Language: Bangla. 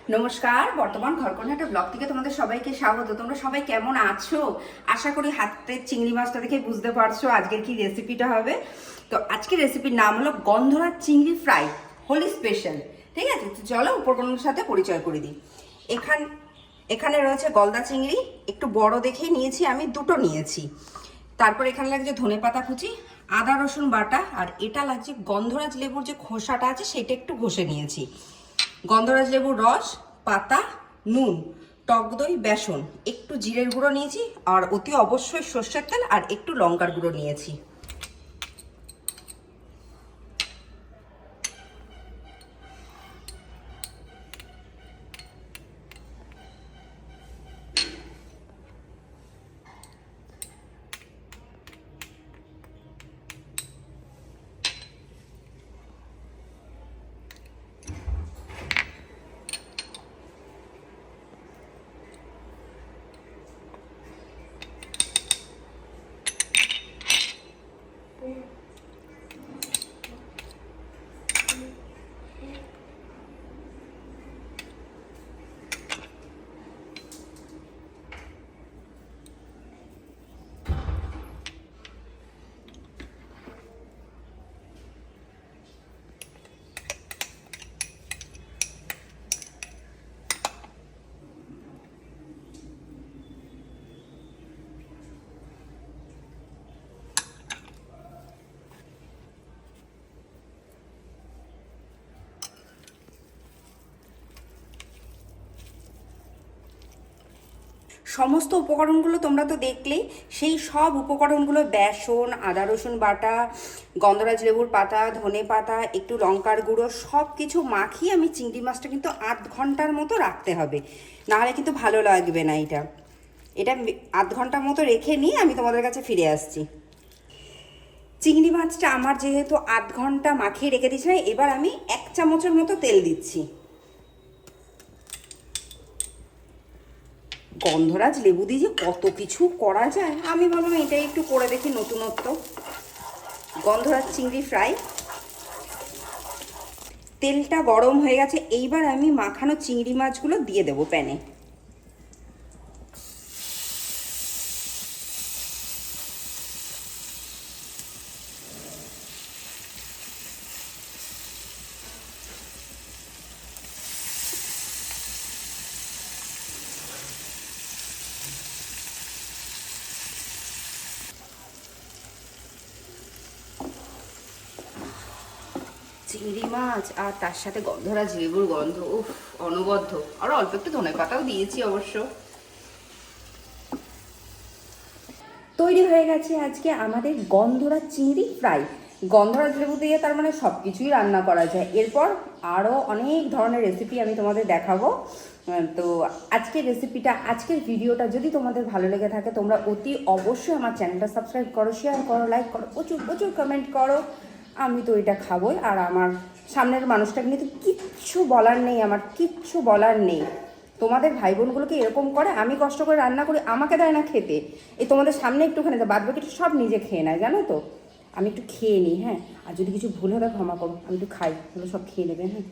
নমস্কার, বর্তমান ঘরকন্যা ব্লগ থেকে তোমাদের সবাইকে স্বাগত। তোমরা সবাই কেমন আছো? আশা করি হাতের চিংড়ি মাছটা দেখে বুঝতে পারছো আজকের কি রেসিপিটা হবে। তো আজকের রেসিপির নাম হলো গন্ধরাজ চিংড়ি ফ্রাই, হোলি স্পেশাল। ঠিক আছে, তো চলো উপকরণের সাথে পরিচয় করে দিই। এখানে রয়েছে গলদা চিংড়ি, একটু বড় দেখে নিয়েছি, আমি দুটো নিয়েছি। তারপর এখানে লাগছে ধনেপাতা কুচি, আদা রসুন বাটা, আর এটা লাগছে গন্ধরাজ লেবুর যে খোসাটা আছে সেটা একটু ঘষে নিয়েছি। গন্ধরাজ লেবুর রস, পাতা, নুন, টক দই, বেসন, একটু জিরের গুঁড়ো নিয়েছি, আর অতি অবশ্যই সর্ষের তেল আর একটু লঙ্কার গুঁড়ো নিয়েছি। সমস্ত উপকরণগুলো তোমরা তো দেখলেই। সেই সব উপকরণগুলো বেসন, আদা রসুন বাটা, গন্ধরাজ লেবুর পাতা, ধনে পাতা, একটু লঙ্কার গুঁড়ো, সব কিছু মাখিয়ে আমি চিংড়ি মাছটা কিন্তু 8 ঘন্টার মতো রাখতে হবে, নাহলে কিন্তু ভালো লাগবে না। এটা 8 ঘন্টার মতো রেখে নিয়ে আমি তোমাদের কাছে ফিরে আসছি। চিংড়ি মাছটা আমার যেহেতু 8 ঘন্টা মাখিয়ে রেখে দিয়েছিলাম, এবার আমি 1 চামচের মতো তেল দিচ্ছি। গন্ধরাজ লেবু দিয়ে যে কত কিছু করা যায়, আমি ভাবলাম এটাই একটু করে দেখি, নতুনত্ব। গন্ধরাজ চিংড়ি ফ্রাই। তেলটা গরম হয়ে গেছে, এইবার আমি মাখানো চিংড়ি মাছগুলো দিয়ে দেবো প্যানে। চিংড়ি মাছ আর তার সাথে গন্ধরাজ লেবুর গন্ধ, উফ, অনবদ্য। আর অল্প একটু ধনে পাতাও দিয়েছি অবশ্য। তৈরি হয়ে গেছে আজকে আমাদের গন্ধরাজ চিংড়ি ফ্রাই। গন্ধরাজ লেবু দিয়ে তার মানে সব কিছুই রান্না করা যায়। এরপর আরও অনেক ধরনের রেসিপি আমি তোমাদের দেখাবো। তো আজকের ভিডিওটা যদি তোমাদের ভালো লেগে থাকে, তোমরা অতি অবশ্যই আমার চ্যানেলটা সাবস্ক্রাইব করো, শেয়ার করো, লাইক করো, প্রচুর প্রচুর কমেন্ট করো। আমি তো এটা খাবোই, আর আমার সামনের মানুষটাকে নিয়ে তো কিচ্ছু বলার নেই, আমার কিচ্ছু বলার নেই। তোমাদের ভাই বোনগুলোকে এরকম করে, আমি কষ্ট করে রান্না করি, আমাকে দেয় না খেতে। এই তোমাদের সামনে একটুখানি দেয়, বাদ বাকিটা সব নিজে খেয়ে নেয়, জানো তো। আমি একটু খেয়ে নিই, হ্যাঁ। আর যদি কিছু ভুল হবে ক্ষমা করো, আমি একটু খাই, ওগুলো সব খেয়ে নেবে, হ্যাঁ।